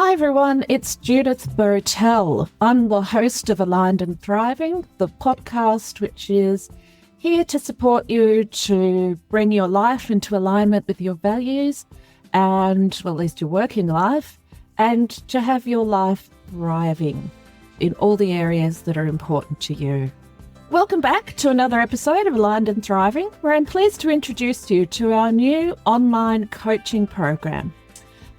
Hi everyone, it's Judith Bowtell. I'm the host of Aligned and Thriving, the podcast which is here to support you to bring your life into alignment with your values and, well, at least your working life, and to have your life thriving in all the areas that are important to you. Welcome back to another episode of Aligned and Thriving, where I'm pleased to introduce you to our new online coaching program.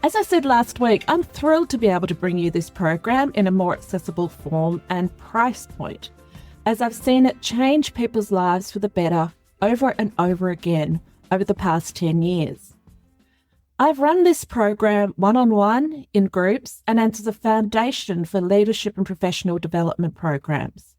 As I said last week, I'm thrilled to be able to bring you this program in a more accessible form and price point, as I've seen it change people's lives for the better over and over again over the past 10 years. I've run this program one-on-one in groups and as a foundation for leadership and professional development programs.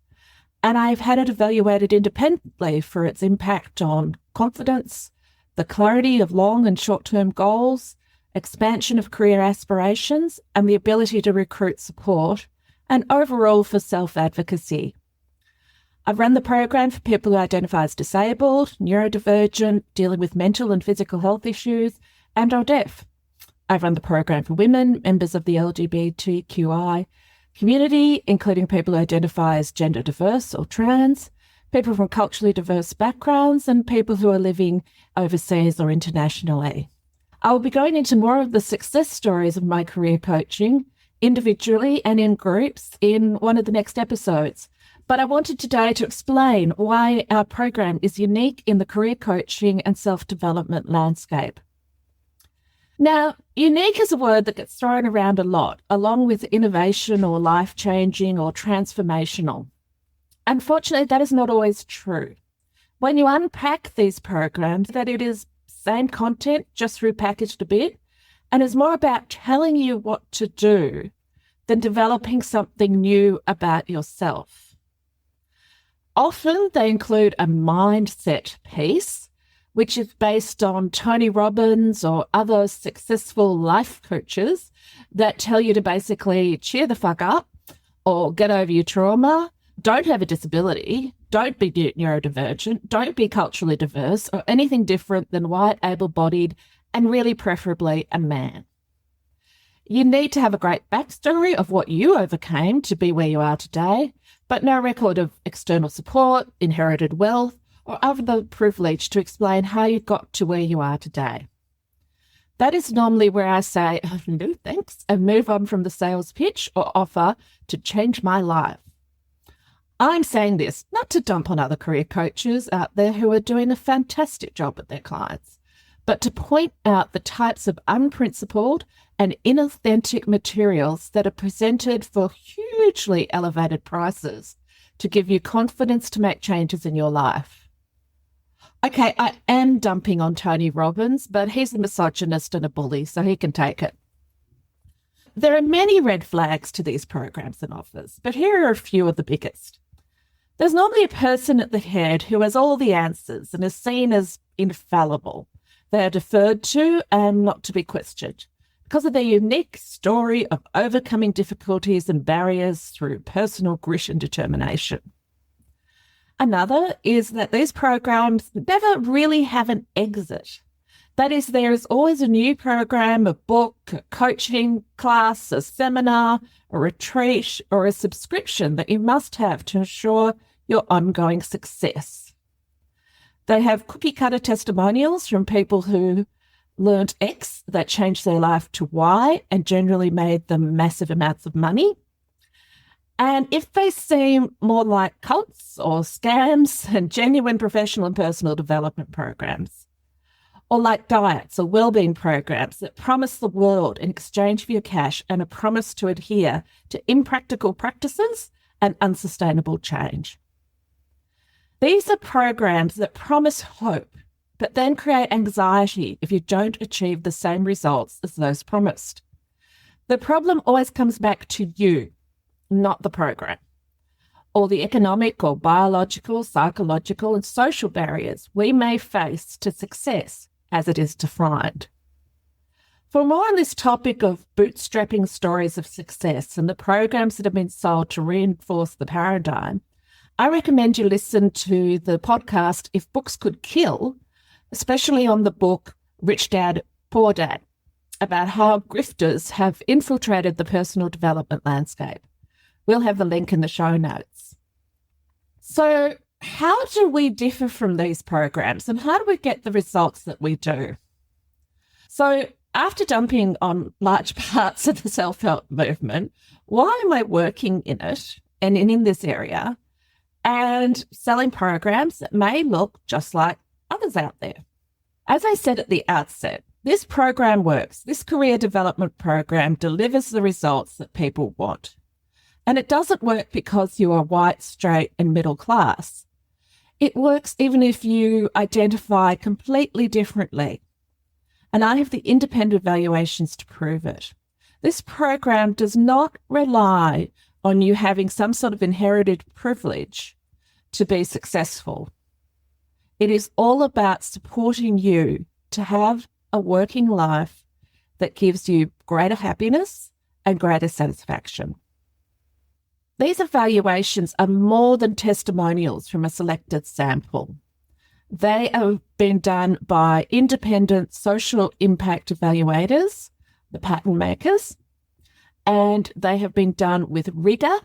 And I've had it evaluated independently for its impact on confidence, the clarity of long and short-term goals, expansion of career aspirations, and the ability to recruit support, and overall for self-advocacy. I've run the program for people who identify as disabled, neurodivergent, dealing with mental and physical health issues, and are deaf. I've run the program for women, members of the LGBTQI community, including people who identify as gender diverse or trans, people from culturally diverse backgrounds, and people who are living overseas or internationally. I will be going into more of the success stories of my career coaching, individually and in groups, in one of the next episodes. But I wanted today to explain why our program is unique in the career coaching and self-development landscape. Now, unique is a word that gets thrown around a lot, along with innovation or life-changing or transformational. Unfortunately, that is not always true. When you unpack these programs, that it is same content, just repackaged a bit, and is more about telling you what to do than developing something new about yourself. Often they include a mindset piece, which is based on Tony Robbins or other successful life coaches that tell you to basically cheer the fuck up or get over your trauma, don't have a disability, don't be neurodivergent, don't be culturally diverse or anything different than white, able-bodied, and really preferably a man. You need to have a great backstory of what you overcame to be where you are today, but no record of external support, inherited wealth, or other privilege to explain how you got to where you are today. That is normally where I say, oh, no thanks, and move on from the sales pitch or offer to change my life. I'm saying this not to dump on other career coaches out there who are doing a fantastic job at their clients, but to point out the types of unprincipled and inauthentic materials that are presented for hugely elevated prices to give you confidence to make changes in your life. Okay, I am dumping on Tony Robbins, but he's a misogynist and a bully, so he can take it. There are many red flags to these programs and offers, but here are a few of the biggest. There's normally a person at the head who has all the answers and is seen as infallible. They are deferred to and not to be questioned because of their unique story of overcoming difficulties and barriers through personal grit and determination. Another is that these programs never really have an exit. That is, there is always a new program, a book, a coaching class, a seminar, a retreat, or a subscription that you must have to ensure your ongoing success. They have cookie-cutter testimonials from people who learned X that changed their life to Y and generally made them massive amounts of money. And if they seem more like cults or scams than genuine professional and personal development programs, or like diets or wellbeing programs that promise the world in exchange for your cash and a promise to adhere to impractical practices and unsustainable change. These are programs that promise hope, but then create anxiety if you don't achieve the same results as those promised. The problem always comes back to you, not the program, or the economic or biological, psychological, and social barriers we may face to success as it is defined. For more on this topic of bootstrapping stories of success and the programs that have been sold to reinforce the paradigm, I recommend you listen to the podcast If Books Could Kill, especially on the book Rich Dad, Poor Dad. about how grifters have infiltrated the personal development landscape. We'll have the link in the show notes. So, how do we differ from these programs and how do we get the results that we do? So, after dumping on large parts of the self-help movement, why am I working in it and in this area and selling programs that may look just like others out there? As I said at the outset, this program works. This career development program delivers the results that people want. And it doesn't work because you are white, straight, and middle class. It works even if you identify completely differently. And I have the independent evaluations to prove it. This program does not rely on you having some sort of inherited privilege to be successful. It is all about supporting you to have a working life that gives you greater happiness and greater satisfaction. These evaluations are more than testimonials from a selected sample. They have been done by independent social impact evaluators, the pattern makers, and they have been done with rigor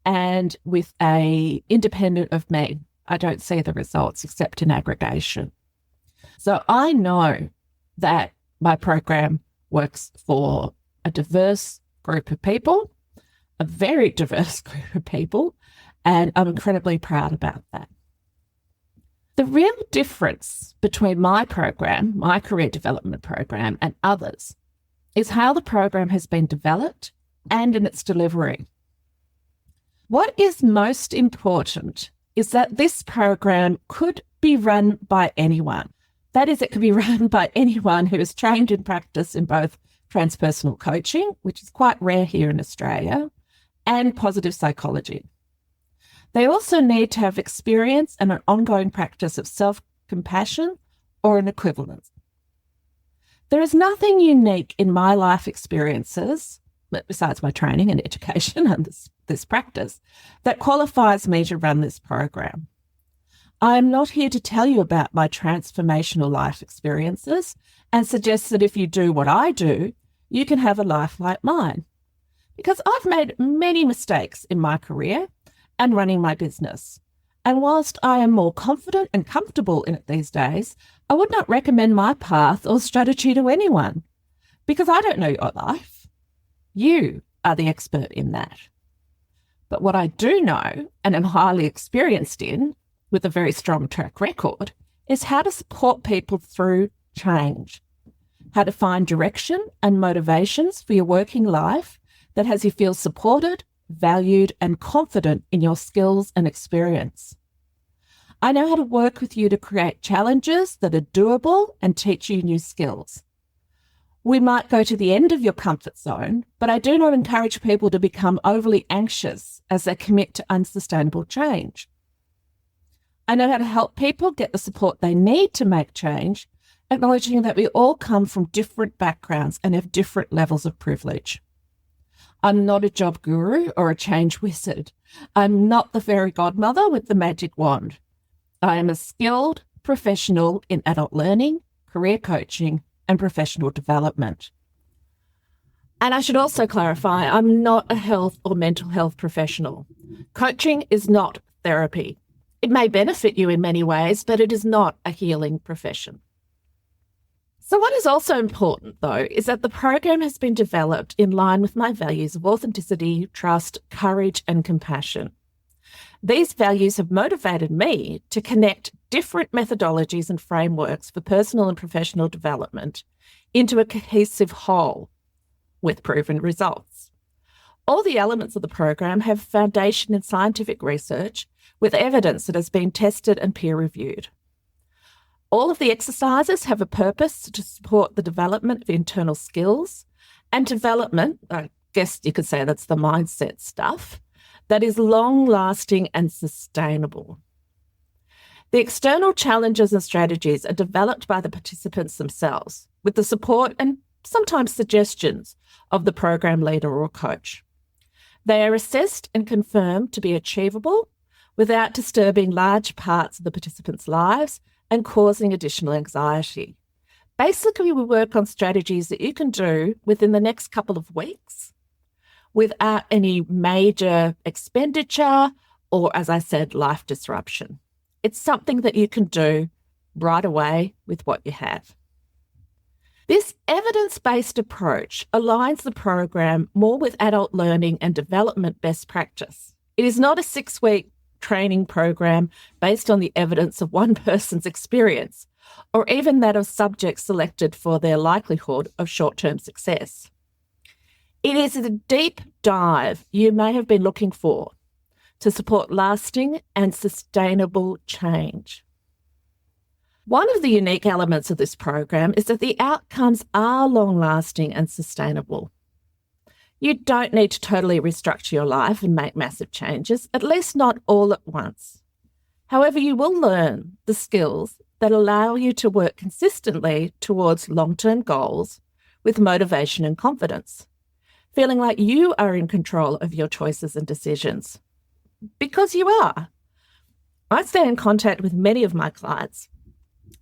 and with a independent of me. I don't see the results except in aggregation. So I know that my program works for a diverse group of people, a very diverse group of people, and I'm incredibly proud about that. The real difference between my program, my career development program, and others is how the program has been developed and in its delivery. What is most important is that this program could be run by anyone. That is, it could be run by anyone who is trained in practice in both transpersonal coaching, which is quite rare here in Australia, and positive psychology. They also need to have experience and an ongoing practice of self-compassion or an equivalent. There is nothing unique in my life experiences, besides my training and education and this practice, that qualifies me to run this program. I am not here to tell you about my transformational life experiences and suggest that if you do what I do, you can have a life like mine. Because I've made many mistakes in my career and running my business. And whilst I am more confident and comfortable in it these days, I would not recommend my path or strategy to anyone because I don't know your life. You are the expert in that. But what I do know and am highly experienced in, with a very strong track record, is how to support people through change, how to find direction and motivations for your working life that has you feel supported, valued, and confident in your skills and experience. I know how to work with you to create challenges that are doable and teach you new skills. We might go to the end of your comfort zone, but I do not encourage people to become overly anxious as they commit to unsustainable change. I know how to help people get the support they need to make change, acknowledging that we all come from different backgrounds and have different levels of privilege. I'm not a job guru or a change wizard. I'm not the fairy godmother with the magic wand. I am a skilled professional in adult learning, career coaching, and professional development. And I should also clarify, I'm not a health or mental health professional. Coaching is not therapy. It may benefit you in many ways, but it is not a healing profession. So what is also important, though, is that the program has been developed in line with my values of authenticity, trust, courage, and compassion. These values have motivated me to connect different methodologies and frameworks for personal and professional development into a cohesive whole with proven results. All the elements of the program have foundation in scientific research with evidence that has been tested and peer-reviewed. All of the exercises have a purpose to support the development of internal skills and development, I guess you could say that's the mindset stuff, that is long-lasting and sustainable. The external challenges and strategies are developed by the participants themselves with the support and sometimes suggestions of the program leader or coach. They are assessed and confirmed to be achievable without disturbing large parts of the participants' lives and causing additional anxiety. Basically, we work on strategies that you can do within the next couple of weeks without any major expenditure or, as I said, life disruption. It's something that you can do right away with what you have. This evidence-based approach aligns the program more with adult learning and development best practice. It is not a 6-week training program based on the evidence of one person's experience, or even that of subjects selected for their likelihood of short-term success. It is a deep dive you may have been looking for to support lasting and sustainable change. One of the unique elements of this program is that the outcomes are long-lasting and sustainable. You don't need to totally restructure your life and make massive changes, at least not all at once. However, you will learn the skills that allow you to work consistently towards long-term goals with motivation and confidence, feeling like you are in control of your choices and decisions. Because you are. I stay in contact with many of my clients,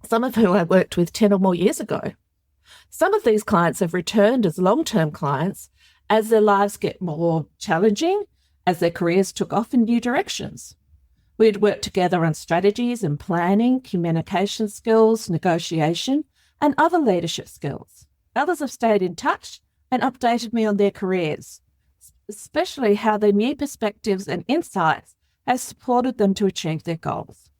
some of whom I worked with 10 or more years ago. Some of these clients have returned as long-term clients as their lives get more challenging, as their careers took off in new directions. We'd worked together on strategies and planning, communication skills, negotiation, and other leadership skills. Others have stayed in touch and updated me on their careers, especially how their new perspectives and insights have supported them to achieve their goals.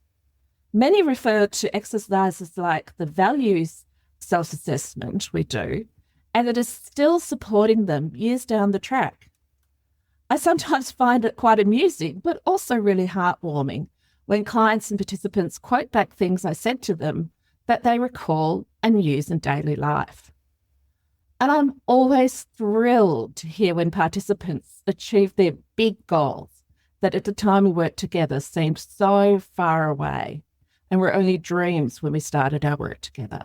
Many refer to exercises like the values self-assessment we do, and it is still supporting them years down the track. I sometimes find it quite amusing, but also really heartwarming when clients and participants quote back things I said to them that they recall and use in daily life. And I'm always thrilled to hear when participants achieve their big goals that at the time we worked together seemed so far away and were only dreams when we started our work together.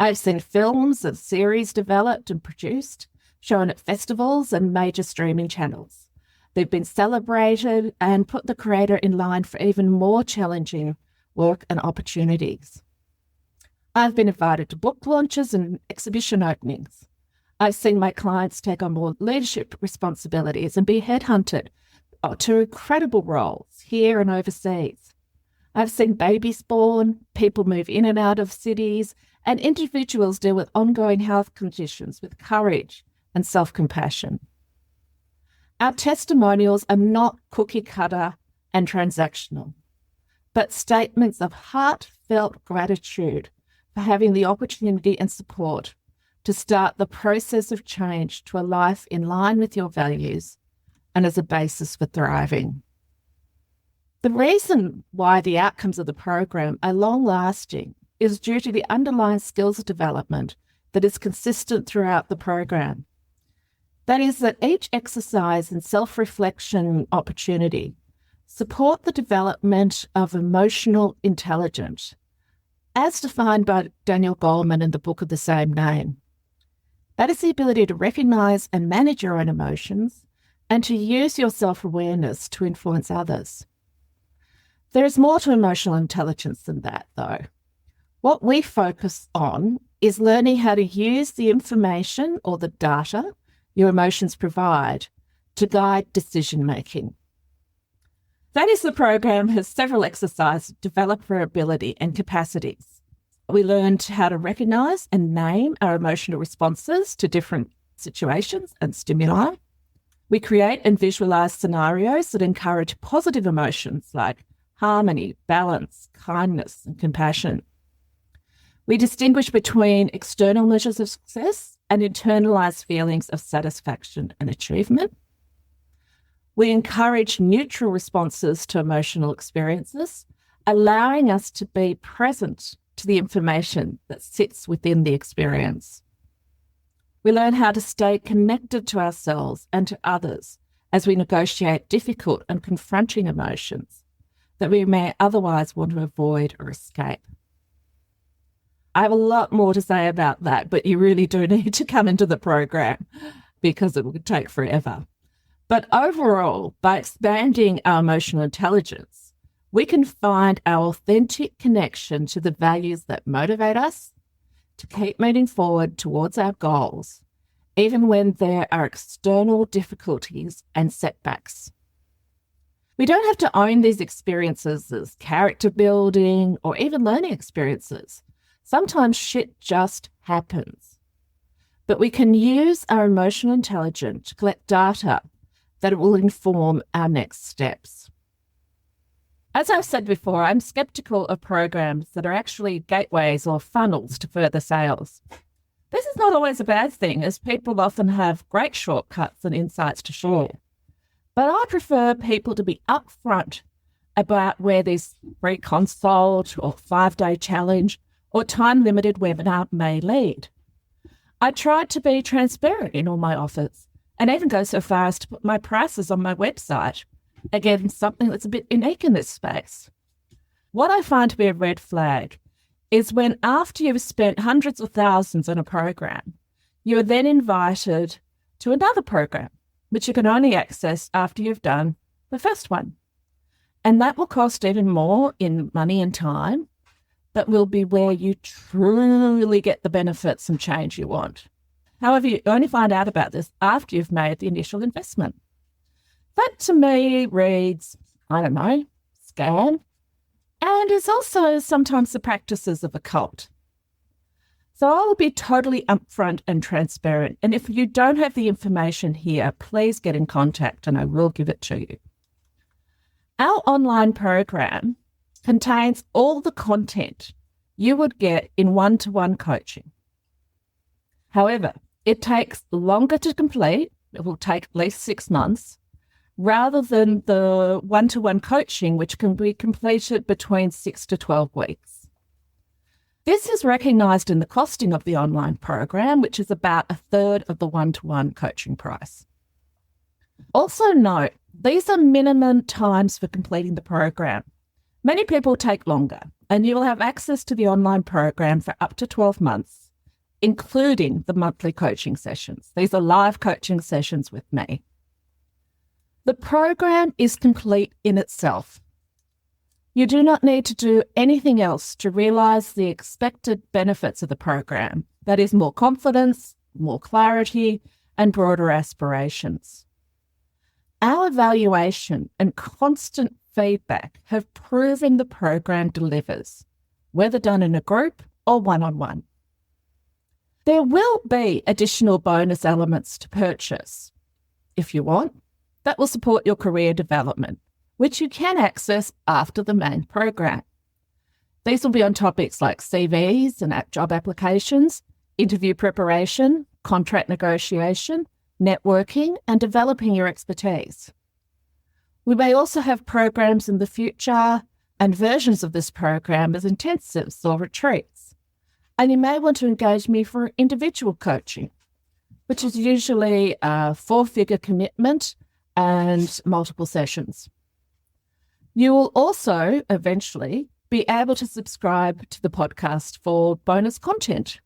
I've seen films and series developed and produced, shown at festivals and major streaming channels. They've been celebrated and put the creator in line for even more challenging work and opportunities. I've been invited to book launches and exhibition openings. I've seen my clients take on more leadership responsibilities and be headhunted to incredible roles here and overseas. I've seen babies born, people move in and out of cities, and individuals deal with ongoing health conditions with courage and self-compassion. Our testimonials are not cookie-cutter and transactional, but statements of heartfelt gratitude for having the opportunity and support to start the process of change to a life in line with your values and as a basis for thriving. The reason why the outcomes of the program are long-lasting is due to the underlying skills development that is consistent throughout the program. That is that each exercise and self-reflection opportunity support the development of emotional intelligence, as defined by Daniel Goleman in the book of the same name. That is the ability to recognise and manage your own emotions and to use your self-awareness to influence others. There is more to emotional intelligence than that, though. What we focus on is learning how to use the information or the data your emotions provide to guide decision-making. That is, the program has several exercises to develop our ability and capacities. We learned how to recognise and name our emotional responses to different situations and stimuli. We create and visualise scenarios that encourage positive emotions like harmony, balance, kindness, and compassion. We distinguish between external measures of success and internalised feelings of satisfaction and achievement. We encourage neutral responses to emotional experiences, allowing us to be present to the information that sits within the experience. We learn how to stay connected to ourselves and to others as we negotiate difficult and confronting emotions that we may otherwise want to avoid or escape. I have a lot more to say about that, but you really do need to come into the program because it would take forever. But overall, by expanding our emotional intelligence, we can find our authentic connection to the values that motivate us to keep moving forward towards our goals, even when there are external difficulties and setbacks. We don't have to own these experiences as character building or even learning experiences. Sometimes shit just happens. But we can use our emotional intelligence to collect data that will inform our next steps. As I've said before, I'm skeptical of programs that are actually gateways or funnels to further sales. This is not always a bad thing, as people often have great shortcuts and insights to share. But I prefer people to be upfront about where this free consult or 5-day challenge or time-limited webinar may lead. I tried to be transparent in all my offers and even go so far as to put my prices on my website. Again, something that's a bit unique in this space. What I find to be a red flag is when, after you've spent hundreds of thousands on a program, you are then invited to another program, which you can only access after you've done the first one. And that will cost even more in money and time, but will be where you truly get the benefits and change you want. However, you only find out about this after you've made the initial investment. That to me reads, I don't know, scam, and is also sometimes the practices of a cult. So I will be totally upfront and transparent. And if you don't have the information here, please get in contact and I will give it to you. Our online program contains all the content you would get in one-to-one coaching. However, it takes longer to complete. It will take at least 6 months, rather than the one-to-one coaching, which can be completed between 6 to 12 weeks. This is recognised in the costing of the online program, which is about a third of the one-to-one coaching price. Also note, these are minimum times for completing the program. Many people take longer, and you will have access to the online program for up to 12 months, including the monthly coaching sessions. These are live coaching sessions with me. The program is complete in itself. You do not need to do anything else to realise the expected benefits of the program. That is more confidence, more clarity, and broader aspirations. Our evaluation and constant feedback have proven the program delivers, whether done in a group or one-on-one. There will be additional bonus elements to purchase, if you want, that will support your career development, which you can access after the main program. These will be on topics like CVs and job applications, interview preparation, contract negotiation, networking, and developing your expertise. We may also have programs in the future and versions of this program as intensives or retreats. And you may want to engage me for individual coaching, which is usually a 4-figure commitment and multiple sessions. You will also eventually be able to subscribe to the podcast for bonus content,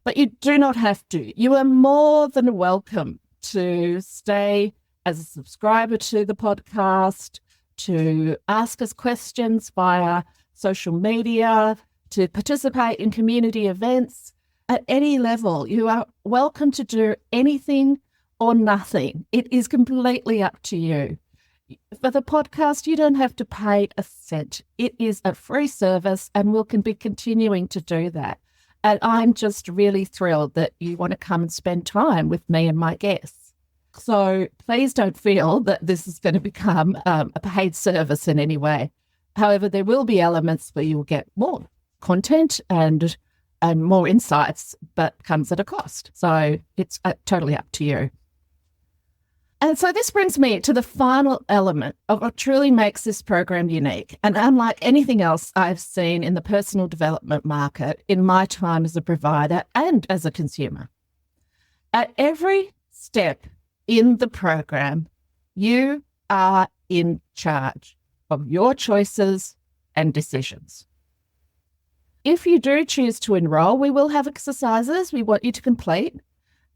but you do not have to. You are more than welcome to stay as a subscriber to the podcast, to ask us questions via social media, to participate in community events at any level. You are welcome to do anything or nothing. It is completely up to you. For the podcast, you don't have to pay a cent. It is a free service and we can be continuing to do that. And I'm just really thrilled that you want to come and spend time with me and my guests. So please don't feel that this is going to become a paid service in any way. However, there will be elements where you'll get more content and more insights, but comes at a cost. So it's totally up to you. And so this brings me to the final element of what truly makes this program unique. And unlike anything else I've seen in the personal development market in my time as a provider and as a consumer. At every step in the program, you are in charge of your choices and decisions. If you do choose to enroll, we will have exercises we want you to complete,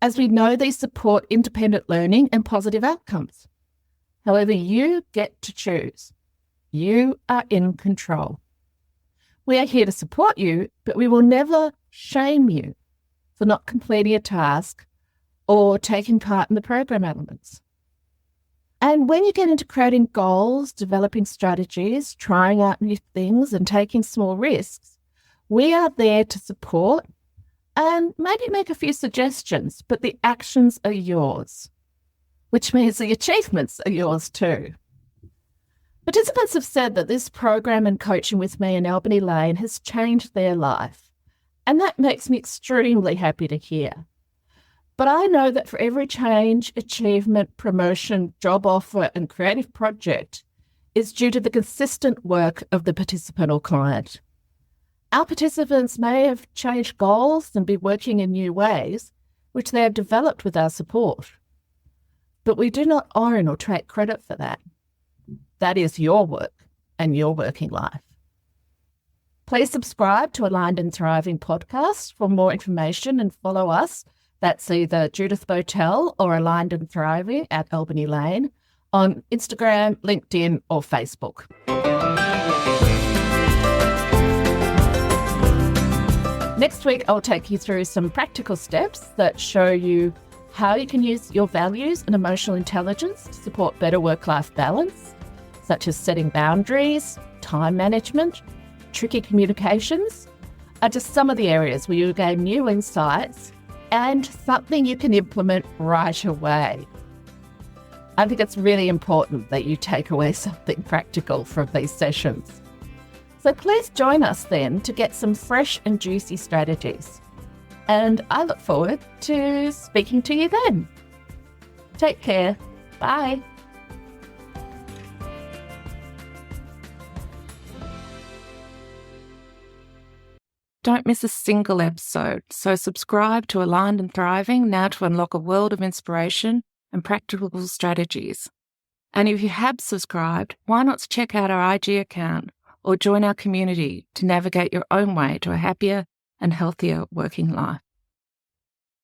as we know they support independent learning and positive outcomes. However, you get to choose. You are in control. We are here to support you, but we will never shame you for not completing a task or taking part in the program elements. And when you get into creating goals, developing strategies, trying out new things and taking small risks, we are there to support and maybe make a few suggestions, but the actions are yours, which means the achievements are yours too. Participants have said that this program and coaching with me in Albany Lane has changed their life, and that makes me extremely happy to hear. But I know that for every change, achievement, promotion, job offer, and creative project is due to the consistent work of the participant or client. Our participants may have changed goals and be working in new ways, which they have developed with our support. But we do not own or take credit for that. That is your work and your working life. Please subscribe to Aligned and Thriving podcast for more information and follow us. That's either Judith Bowtell or Aligned and Thriving at Albany Lane on Instagram, LinkedIn, or Facebook. Next week, I'll take you through some practical steps that show you how you can use your values and emotional intelligence to support better work-life balance, such as setting boundaries, time management, tricky communications, are just some of the areas where you'll gain new insights and something you can implement right away. I think it's really important that you take away something practical from these sessions. So please join us then to get some fresh and juicy strategies. And I look forward to speaking to you then. Take care. Bye. Don't miss a single episode, so subscribe to Aligned and Thriving now to unlock a world of inspiration and practical strategies. And if you have subscribed, why not check out our IG account or join our community to navigate your own way to a happier and healthier working life?